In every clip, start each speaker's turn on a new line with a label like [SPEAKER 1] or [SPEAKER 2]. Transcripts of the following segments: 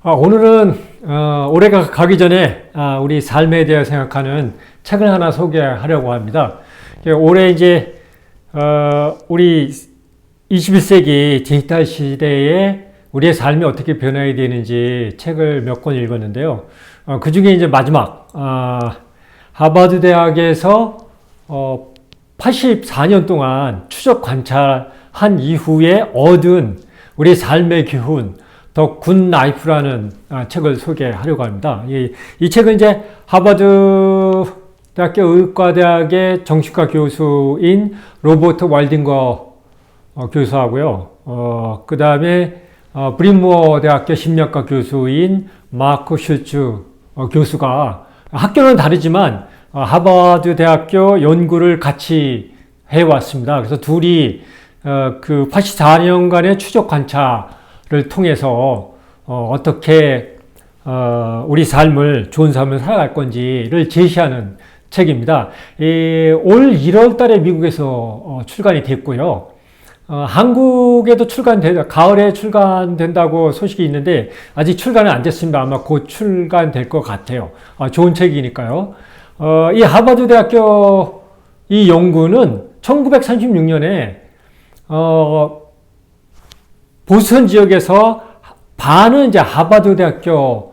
[SPEAKER 1] 오늘은 올해가 가기 전에 우리 삶에 대해 생각하는 책을 하나 소개하려고 합니다. 올해 이제 우리 21세기 디지털 시대에 우리의 삶이 어떻게 변해야 되는지 책을 몇 권 읽었는데요. 그 중에 이제 마지막 하버드 대학에서 84년 동안 추적 관찰한 이후에 얻은 우리 삶의 교훈, 더 굿 라이프라는 책을 소개하려고 합니다. 이 책은 이제 하버드 대학교 의과대학의 정신과 교수인 로버트 월딩거 교수하고요. 그 다음에 브린모어 대학교 심리학과 교수인 마크 슐츠 교수가 학교는 다르지만 하버드 대학교 연구를 같이 해왔습니다. 그래서 둘이 그 84년간의 추적 관찰을 통해서 어떻게 우리 삶을 좋은 삶을 살아갈 건지를 제시하는 책입니다. 올 1월 달에 미국에서 출간이 됐고요. 한국에도 가을에 출간된다고 소식이 있는데 아직 출간은 안 됐습니다. 아마 곧 출간될 것 같아요. 좋은 책이니까요. 이 하버드 대학교 이 연구는 1936년에 보스턴 지역에서 반은 이제 하버드 대학교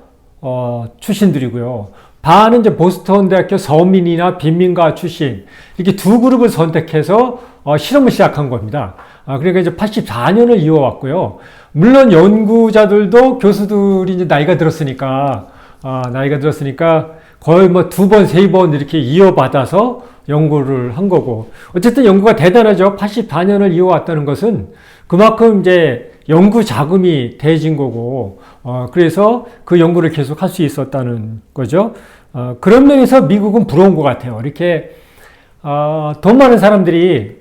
[SPEAKER 1] 출신들이고요. 반은 이제 보스턴 대학교 서민이나 빈민가 출신 이렇게 두 그룹을 선택해서 실험을 시작한 겁니다. 그러니까 이제 84년을 이어왔고요. 물론 연구자들도 교수들이 이제 나이가 들었으니까 거의 뭐 두 번, 세 번 이렇게 이어받아서 연구를 한 거고. 어쨌든 연구가 대단하죠. 84년을 이어왔다는 것은 그만큼 이제 연구 자금이 대진 거고, 그래서 그 연구를 계속 할 수 있었다는 거죠. 그런 면에서 미국은 부러운 것 같아요. 이렇게, 돈 많은 사람들이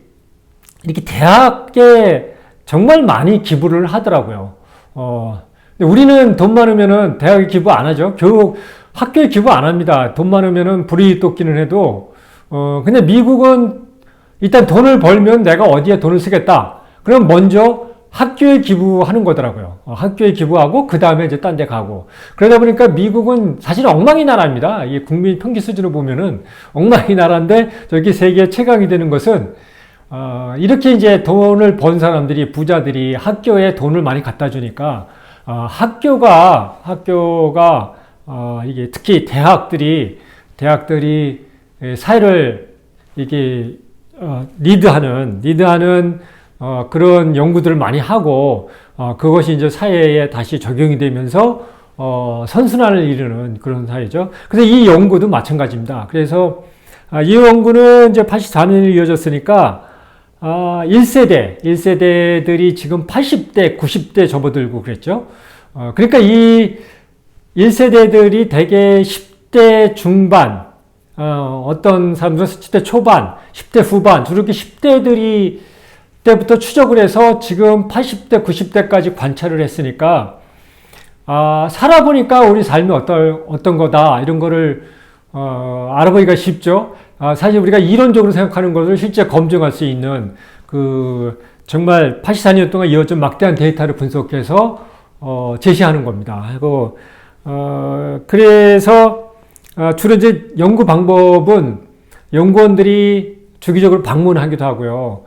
[SPEAKER 1] 이렇게 대학에 정말 많이 기부를 하더라고요. 근데 우리는 돈 많으면은 대학에 기부 안 하죠. 학교에 기부 안 합니다. 돈 많으면은 불이 돋기는 해도, 근데 미국은 일단 돈을 벌면 내가 어디에 돈을 쓰겠다. 그럼 먼저 학교에 기부하는 거더라고요. 학교에 기부하고 그 다음에 이제 딴 데 가고. 그러다 보니까 미국은 사실 엉망이 나라입니다. 이 국민 평균 수준으로 보면은 엉망이 나라인데 저기 세계 최강이 되는 것은 이렇게 이제 돈을 번 사람들이 부자들이 학교에 돈을 많이 갖다 주니까 학교가 이게 특히 대학들이 사회를 이게 리드하는 그런 연구들을 많이 하고 그것이 이제 사회에 다시 적용이 되면서 선순환을 이루는 그런 사회죠. 그래서 이 연구도 마찬가지입니다. 그래서 이 연구는 이제 84년이 이어졌으니까 1세대들이 지금 80대, 90대 접어들고 그랬죠. 그러니까 이 1세대들이 대개 10대 중반, 어떤 사람들은 10대 초반, 10대 후반, 저렇게 10대들이 때부터 추적을 해서 지금 80대, 90대까지 관찰을 했으니까, 살아보니까 우리 삶이 어떤 거다, 이런 거를, 알아보기가 쉽죠. 사실 우리가 이론적으로 생각하는 것을 실제 검증할 수 있는 정말 84년 동안 이어진 막대한 데이터를 분석해서 제시하는 겁니다. 그리고 그래서 주로 이제 연구 방법은 연구원들이 주기적으로 방문하기도 하고요.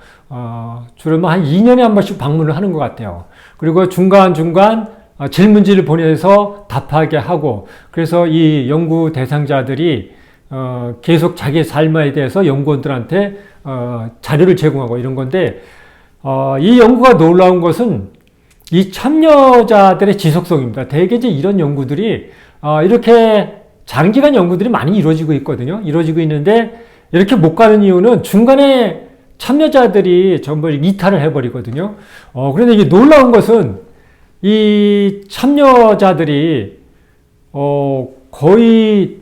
[SPEAKER 1] 주로 한 2년에 한 번씩 방문을 하는 것 같아요. 그리고 중간중간 질문지를 보내서 답하게 하고, 그래서 이 연구 대상자들이 계속 자기 삶에 대해서 연구원들한테 자료를 제공하고 이런 건데, 이 연구가 놀라운 것은 이 참여자들의 지속성입니다. 대개 이제 이런 연구들이 이렇게 장기간 연구들이 많이 이루어지고 있거든요. 이루어지고 있는데 이렇게 못 가는 이유는 중간에 참여자들이 전부 이탈을 해버리거든요. 그런데 이게 놀라운 것은 이 참여자들이 거의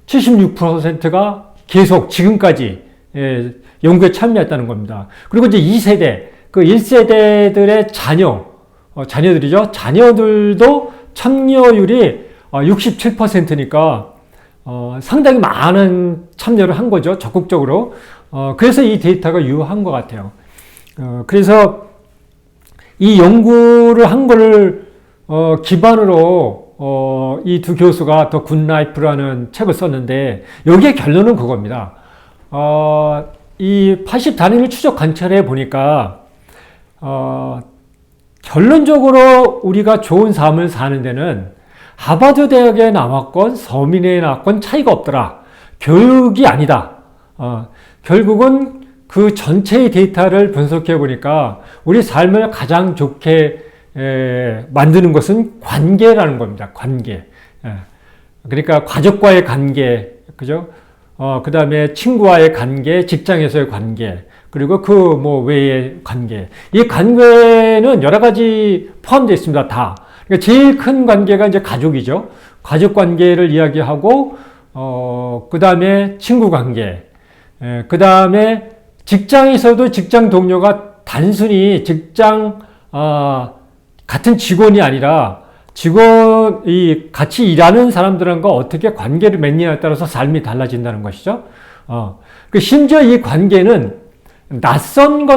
[SPEAKER 1] 76%가 계속 지금까지 연구에 참여했다는 겁니다. 그리고 이제 2세대, 그 1세대들의 자녀들이죠. 자녀들도 참여율이 67%니까 상당히 많은 참여를 한 거죠. 적극적으로. 그래서 이 데이터가 유효한 것 같아요. 그래서 이 연구를 한 거를 기반으로 이 두 교수가 더 굿라이프라는 책을 썼는데 여기에 결론은 그겁니다. 이 80단위를 추적 관찰해 보니까 결론적으로 우리가 좋은 삶을 사는 데는 하버드 대학에 나왔건 서민에 나왔건 차이가 없더라. 교육이 아니다. 결국은 그 전체의 데이터를 분석해 보니까 우리 삶을 가장 좋게 만드는 것은 관계라는 겁니다. 관계. 그러니까 가족과의 관계, 그죠? 그 다음에 친구와의 관계, 직장에서의 관계, 그리고 그 뭐 외의 관계. 이 관계는 여러 가지 포함되어 있습니다. 다. 그러니까 제일 큰 관계가 이제 가족이죠. 가족 관계를 이야기하고, 그 다음에 친구 관계, 그 다음에 직장에서도 직장 동료가 단순히 같은 직원이 아니라 직원이 같이 일하는 사람들과 어떻게 관계를 맺느냐에 따라서 삶이 달라진다는 것이죠. 심지어 이 관계는 낯선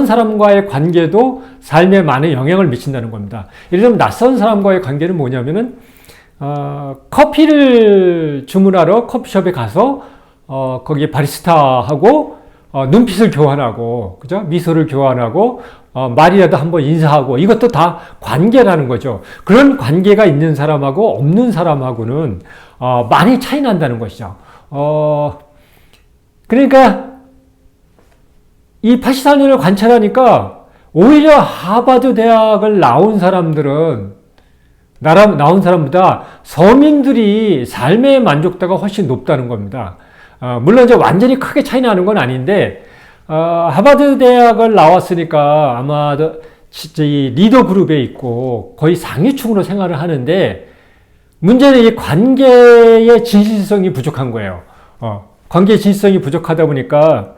[SPEAKER 1] 사람과의 관계도 삶에 많은 영향을 미친다는 겁니다. 예를 들면 낯선 사람과의 관계는 뭐냐면은, 커피를 주문하러 커피숍에 가서, 거기 바리스타하고, 눈빛을 교환하고, 그죠? 미소를 교환하고, 말이라도 한번 인사하고, 이것도 다 관계라는 거죠. 그런 관계가 있는 사람하고 없는 사람하고는, 많이 차이 난다는 것이죠. 그러니까, 이 84년을 관찰하니까, 오히려 하버드 대학을 나온 사람보다 서민들이 삶의 만족도가 훨씬 높다는 겁니다. 물론 이제 완전히 크게 차이 나는 건 아닌데, 하버드 대학을 나왔으니까 아마 이 리더 그룹에 있고 거의 상위층으로 생활을 하는데, 문제는 이 관계의 진실성이 부족한 거예요. 관계의 진실성이 부족하다 보니까,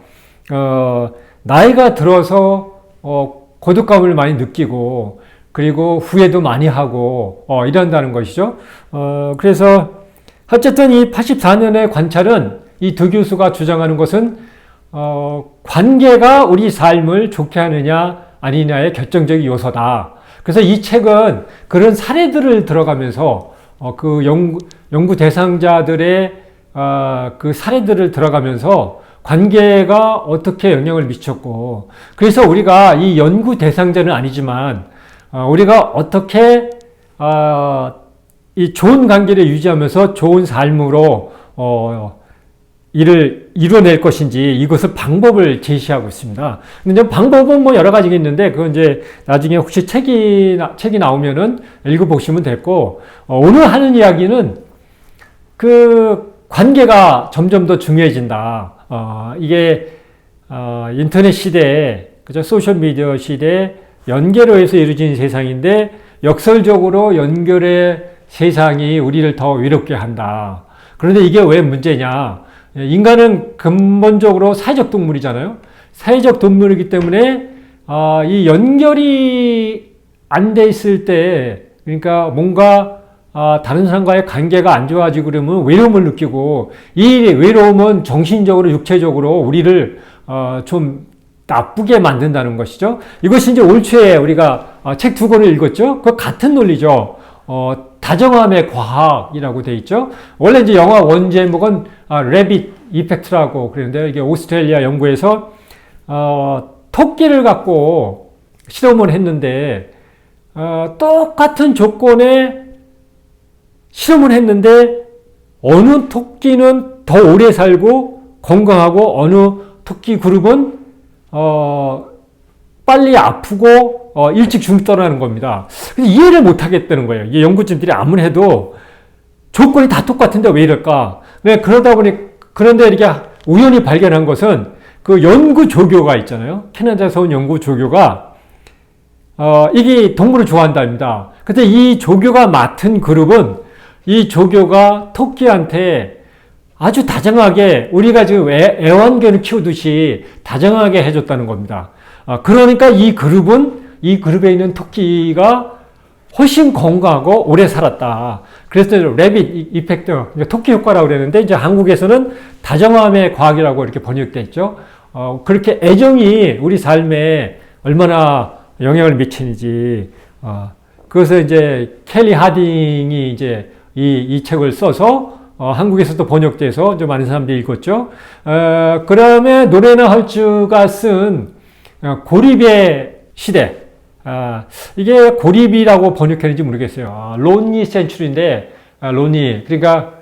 [SPEAKER 1] 나이가 들어서, 고독감을 많이 느끼고, 그리고 후회도 많이 하고, 이런다는 것이죠. 그래서, 어쨌든 이 84년의 관찰은 이 두 교수가 주장하는 것은, 관계가 우리 삶을 좋게 하느냐, 아니냐의 결정적인 요소다. 그래서 이 책은 그런 사례들을 들어가면서, 그 연구 대상자들의, 그 사례들을 들어가면서 관계가 어떻게 영향을 미쳤고, 그래서 우리가 이 연구 대상자는 아니지만, 우리가 어떻게, 이 좋은 관계를 유지하면서 좋은 삶으로, 이를 이뤄낼 것인지 이것을 방법을 제시하고 있습니다. 근데 방법은 뭐 여러 가지가 있는데, 그건 이제 나중에 혹시 책이 나오면은 읽어보시면 됐고, 오늘 하는 이야기는 그 관계가 점점 더 중요해진다. 이게, 인터넷 시대에, 그죠? 소셜미디어 시대에 연결로 해서 이루어진 세상인데, 역설적으로 연결의 세상이 우리를 더 외롭게 한다. 그런데 이게 왜 문제냐? 인간은 근본적으로 사회적 동물이잖아요. 사회적 동물이기 때문에, 이 연결이 안 돼 있을 때, 그러니까 뭔가 다른 사람과의 관계가 안 좋아지고 그러면 외로움을 느끼고, 이 외로움은 정신적으로 육체적으로 우리를 좀 나쁘게 만든다는 것이죠. 이것이 이제 올 초에 우리가 책 두 권을 읽었죠. 그 같은 논리죠. 다정함의 과학이라고 돼 있죠. 원래 이제 영화 원 제목은 레빗 이펙트라고 그러는데, 이게 오스트레일리아 연구에서 토끼를 갖고 실험을 했는데, 똑같은 조건에 실험을 했는데 어느 토끼는 더 오래 살고 건강하고 어느 토끼 그룹은 빨리 아프고 일찍 죽더라는 겁니다. 그래서 이해를 못 하겠다는 거예요. 이 연구진들이 아무리 해도 조건이 다 똑같은데 왜 이럴까? 그런데 이렇게 우연히 발견한 것은 그 연구 조교가 있잖아요. 캐나다에서 온 연구 조교가 이게 동물을 좋아한답니다. 근데 이 조교가 맡은 그룹은 이 조교가 토끼한테 아주 다정하게, 우리가 지금 애완견을 키우듯이 다정하게 해줬다는 겁니다. 그러니까 이 그룹에 있는 토끼가 훨씬 건강하고 오래 살았다. 그래서 레빗 이펙트, 토끼 효과라고 그랬는데, 이제 한국에서는 다정함의 과학이라고 이렇게 번역되어 있죠. 그렇게 애정이 우리 삶에 얼마나 영향을 미치는지, 그것을 이제 켈리 하딩이 이제 이 책을 써서 한국에서도 번역돼서 좀 많은 사람들이 읽었죠. 그 다음에 노레나 헐츠가 쓴 고립의 시대. 이게 고립이라고 번역했는지 모르겠어요. 론리 센츄리인데, 론리. 그러니까,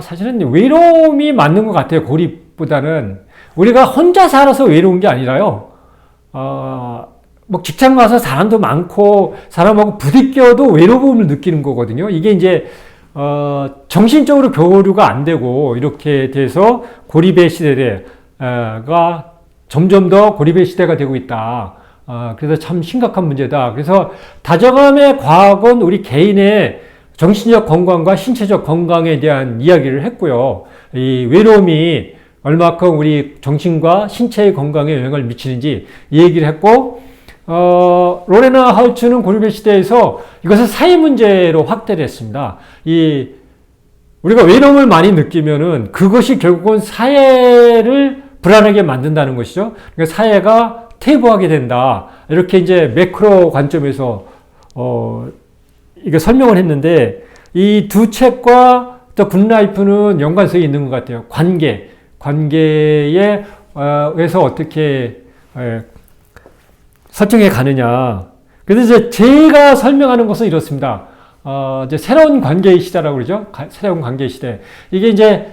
[SPEAKER 1] 사실은 외로움이 맞는 것 같아요. 고립보다는. 우리가 혼자 살아서 외로운 게 아니라요. 뭐 직장 가서 사람도 많고, 사람하고 부딪혀도 외로움을 느끼는 거거든요. 이게 이제, 정신적으로 교류가 안 되고, 이렇게 돼서 고립의 시대가 점점 더 고립의 시대가 되고 있다. 그래서 참 심각한 문제다. 그래서 다정함의 과학은 우리 개인의 정신적 건강과 신체적 건강에 대한 이야기를 했고요. 이 외로움이 얼마큼 우리 정신과 신체의 건강에 영향을 미치는지 이 얘기를 했고, 로레나 하우츠는 고립의 시대에서 이것을 사회 문제로 확대를 했습니다. 우리가 외로움을 많이 느끼면은 그것이 결국은 사회를 불안하게 만든다는 것이죠. 그러니까 사회가 퇴보하게 된다. 이렇게 이제 매크로 관점에서, 이게 설명을 했는데, 이 두 책과 더 굿라이프는 연관성이 있는 것 같아요. 관계에, 에서 어떻게, 설정해 가느냐. 그래서 이제 제가 설명하는 것은 이렇습니다. 이제 새로운 관계의 시대라고 그러죠. 새로운 관계의 시대. 이게 이제,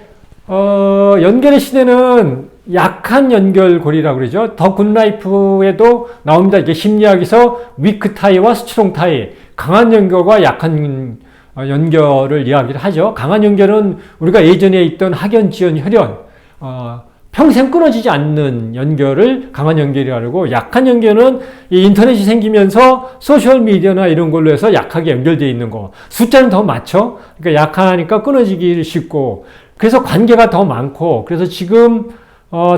[SPEAKER 1] 연결의 시대는 약한 연결고리라고 그러죠. 더 굿라이프에도 나옵니다. 이게 심리학에서 위크 타이와 스트롱 타이, 강한 연결과 약한 연결을 이야기를 하죠. 강한 연결은 우리가 예전에 있던 학연, 지연, 혈연, 평생 끊어지지 않는 연결을 강한 연결이라고 하고, 약한 연결은 이 인터넷이 생기면서 소셜미디어나 이런 걸로 해서 약하게 연결되어 있는 거. 숫자는 더 많죠. 그러니까 약하니까 끊어지기 쉽고, 그래서 관계가 더 많고, 그래서 지금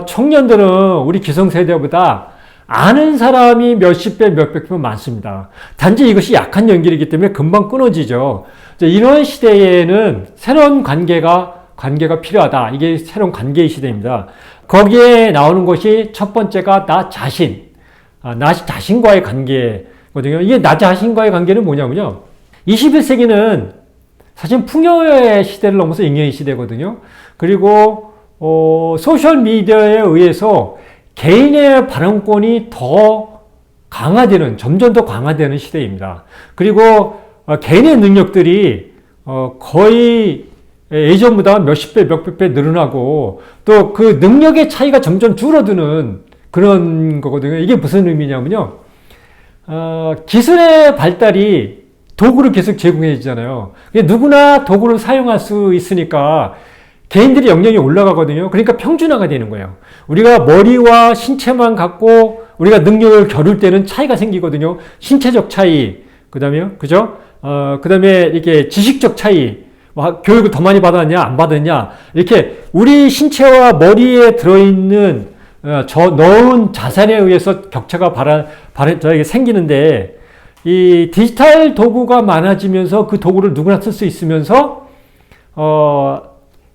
[SPEAKER 1] 청년들은 우리 기성세대보다 아는 사람이 몇십 배, 몇백 배 많습니다. 단지 이것이 약한 연결이기 때문에 금방 끊어지죠. 이런 시대에는 새로운 관계가 필요하다. 이게 새로운 관계의 시대입니다. 거기에 나오는 것이 첫 번째가 나 자신. 나 자신과의 관계거든요. 이게 나 자신과의 관계는 뭐냐면요. 21세기는 사실 풍요의 시대를 넘어서 잉여의 시대거든요. 그리고 소셜미디어에 의해서 개인의 발언권이 더 강화되는, 점점 더 강화되는 시대입니다. 그리고 개인의 능력들이 거의 예전보다 몇십 배, 몇백 배 늘어나고 또 그 능력의 차이가 점점 줄어드는 그런 거거든요. 이게 무슨 의미냐면요. 기술의 발달이 도구를 계속 제공해 주잖아요. 누구나 도구를 사용할 수 있으니까 개인들의 역량이 올라가거든요. 그러니까 평준화가 되는 거예요. 우리가 머리와 신체만 갖고 우리가 능력을 겨룰 때는 차이가 생기거든요. 신체적 차이, 그 다음에요. 그죠? 그 다음에 이렇게 지식적 차이, 교육을 더 많이 받았냐, 안 받았냐. 이렇게 우리 신체와 머리에 들어있는 넣은 자산에 의해서 격차가 생기는데, 이 디지털 도구가 많아지면서 그 도구를 누구나 쓸 수 있으면서,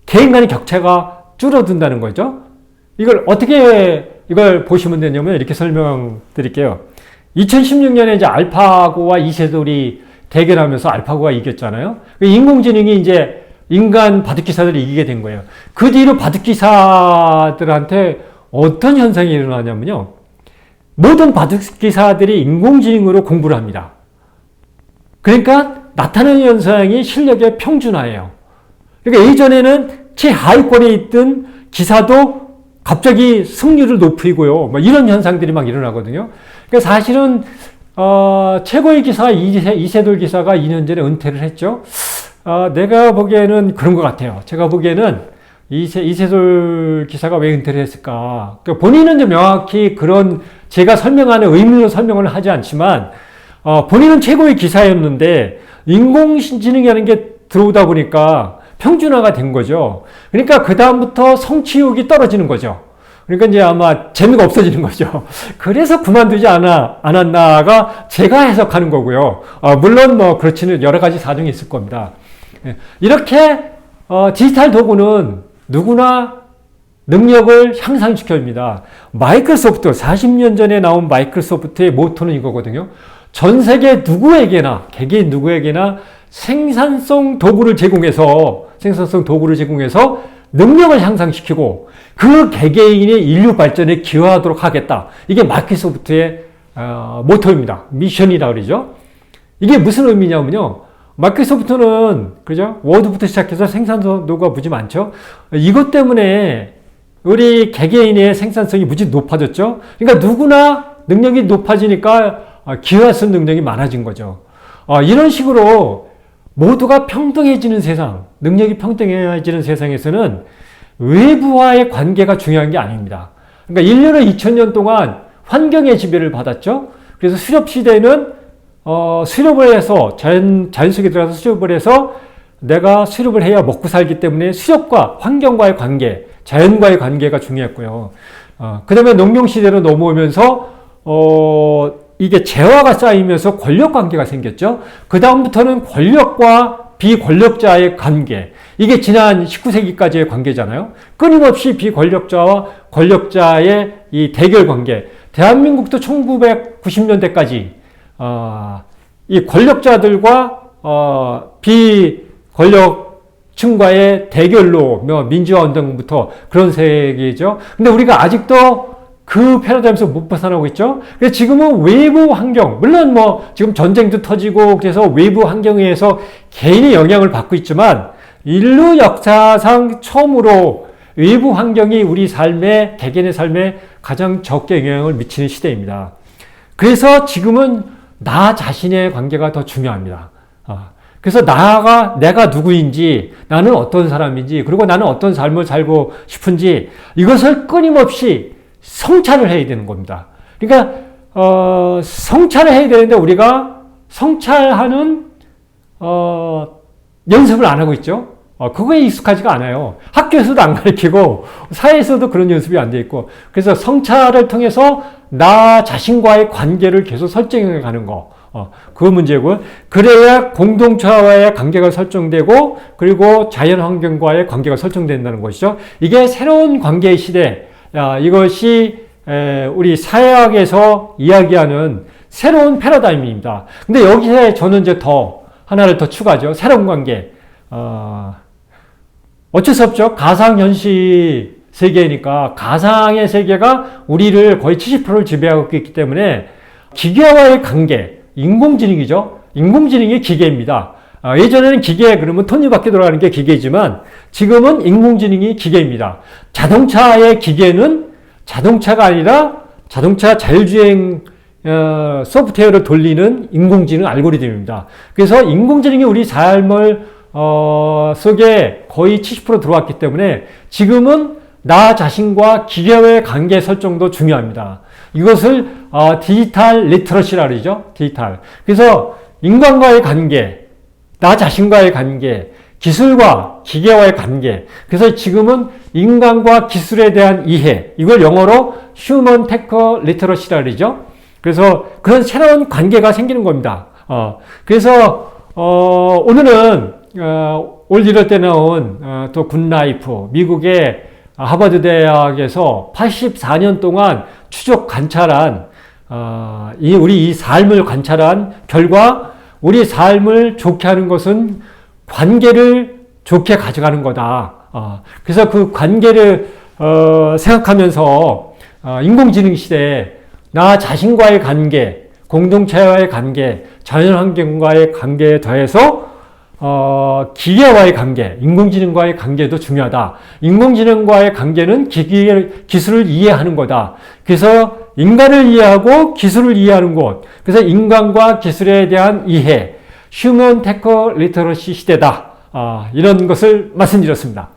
[SPEAKER 1] 개인 간의 격차가 줄어든다는 거죠. 이걸 보시면 되냐면 이렇게 설명드릴게요. 2016년에 이제 알파고와 이세돌이 대결하면서 알파고가 이겼잖아요. 인공지능이 이제 인간 바둑기사들이 이기게 된 거예요. 그 뒤로 바둑기사들한테 어떤 현상이 일어나냐면요. 모든 바둑기사들이 인공지능으로 공부를 합니다. 그러니까 나타나는 현상이 실력의 평준화예요. 그러니까 예전에는 최하위권에 있던 기사도 갑자기 승률을 높이고요. 이런 현상들이 막 일어나거든요. 그러니까 사실은 최고의 기사 이세돌 기사가 2년 전에 은퇴를 했죠. 내가 보기에는 그런 것 같아요. 제가 보기에는 이세돌 기사가 왜 은퇴를 했을까? 그러니까 본인은 이제 명확히 그런 제가 설명하는 의미로 설명을 하지 않지만 본인은 최고의 기사였는데 인공지능이라는 게 들어오다 보니까 평준화가 된 거죠. 그러니까 그 다음부터 성취욕이 떨어지는 거죠. 그러니까 이제 아마 재미가 없어지는 거죠. 그래서 그만두지 않았나가 제가 해석하는 거고요. 물론 그렇지는 여러 가지 사정이 있을 겁니다. 이렇게 디지털 도구는 누구나 능력을 향상시켜줍니다. 마이크로소프트, 40년 전에 나온 마이크로소프트의 모토는 이거거든요. 전 세계 누구에게나, 개개인 누구에게나 생산성 도구를 제공해서 능력을 향상시키고 그 개개인의 인류 발전에 기여하도록 하겠다. 이게 마이크로소프트의 모토입니다. 미션이라고 그러죠. 이게 무슨 의미냐면요. 마이크로소프트는, 그죠? 워드부터 시작해서 생산성 도구가 무지 많죠? 이것 때문에 우리 개개인의 생산성이 무지 높아졌죠? 그러니까 누구나 능력이 높아지니까 기여할 수 있는 능력이 많아진 거죠. 이런 식으로 모두가 평등해지는 세상, 능력이 평등해지는 세상에서는 외부와의 관계가 중요한 게 아닙니다. 그러니까 인류는 2000년 동안 환경의 지배를 받았죠? 그래서 수렵 시대는 수렵을 해서 자연 속에 들어가서 수렵을 해서 내가 수렵을 해야 먹고 살기 때문에 수렵과 환경과의 관계, 자연과의 관계가 중요했고요. 그 다음에 농경 시대로 넘어오면서 이게 재화가 쌓이면서 권력 관계가 생겼죠. 그 다음부터는 권력과 비권력자의 관계. 이게 지난 19세기까지의 관계잖아요. 끊임없이 비권력자와 권력자의 이 대결 관계. 대한민국도 1990년대까지 이 권력자들과 비권력층과의 대결로 민주화 운동부터 그런 세계죠. 근데 우리가 아직도 그 패러다임에서 못 벗어나고 있죠. 그래서 지금은 외부 환경, 물론 지금 전쟁도 터지고 그래서 외부 환경에 의해서 개인의 영향을 받고 있지만 인류 역사상 처음으로 외부 환경이 우리 삶에, 개개인의 삶에 가장 적게 영향을 미치는 시대입니다. 그래서 지금은 나 자신의 관계가 더 중요합니다. 그래서 내가 누구인지, 나는 어떤 사람인지, 그리고 나는 어떤 삶을 살고 싶은지 이것을 끊임없이 성찰을 해야 되는 겁니다. 그러니까 성찰을 해야 되는데 우리가 성찰하는 연습을 안 하고 있죠. 그거에 익숙하지가 않아요. 학교에서도 안 가르치고 사회에서도 그런 연습이 안 돼 있고, 그래서 성찰을 통해서 나 자신과의 관계를 계속 설정해 가는 거, 그 문제고요. 그래야 공동체와의 관계가 설정되고 그리고 자연환경과의 관계가 설정된다는 것이죠. 이게 새로운 관계의 시대, 이것이 우리 사회학에서 이야기하는 새로운 패러다임입니다. 근데 여기에 저는 이제 하나를 더 추가하죠. 새로운 관계. 어쩔 수 없죠. 가상현실 세계니까 가상의 세계가 우리를 거의 70%를 지배하고 있기 때문에 기계와의 관계, 인공지능이죠. 인공지능이 기계입니다. 예전에는 기계 그러면 톱니바퀴 돌아가는 게 기계지만 지금은 인공지능이 기계입니다. 자동차의 기계는 자동차가 아니라 자동차 자율주행 소프트웨어를 돌리는 인공지능 알고리즘입니다. 그래서 인공지능이 우리 삶을 속에 거의 70% 들어왔기 때문에 지금은 나 자신과 기계와의 관계 설정도 중요합니다. 이것을 디지털 리터러시라고 그러죠. 디지털. 그래서 인간과의 관계, 나 자신과의 관계, 기술과 기계와의 관계. 그래서 지금은 인간과 기술에 대한 이해, 이걸 영어로 Human Tech Literacy라고 그러죠. 그래서 그런 새로운 관계가 생기는 겁니다. 그래서 오늘은 올 1월 때 나온 또 굿라이프, 미국의 하버드 대학에서 84년 동안 추적 관찰한 우리 이 삶을 관찰한 결과 우리 삶을 좋게 하는 것은 관계를 좋게 가져가는 거다. 그래서 그 관계를 생각하면서 인공지능 시대에 나 자신과의 관계, 공동체와의 관계, 자연환경과의 관계에 더해서 기계와의 관계, 인공지능과의 관계도 중요하다. 인공지능과의 관계는 기술을 이해하는 거다. 그래서 인간을 이해하고 기술을 이해하는 것. 그래서 인간과 기술에 대한 이해, 휴먼 테크 리터러시 시대다. 이런 것을 말씀드렸습니다.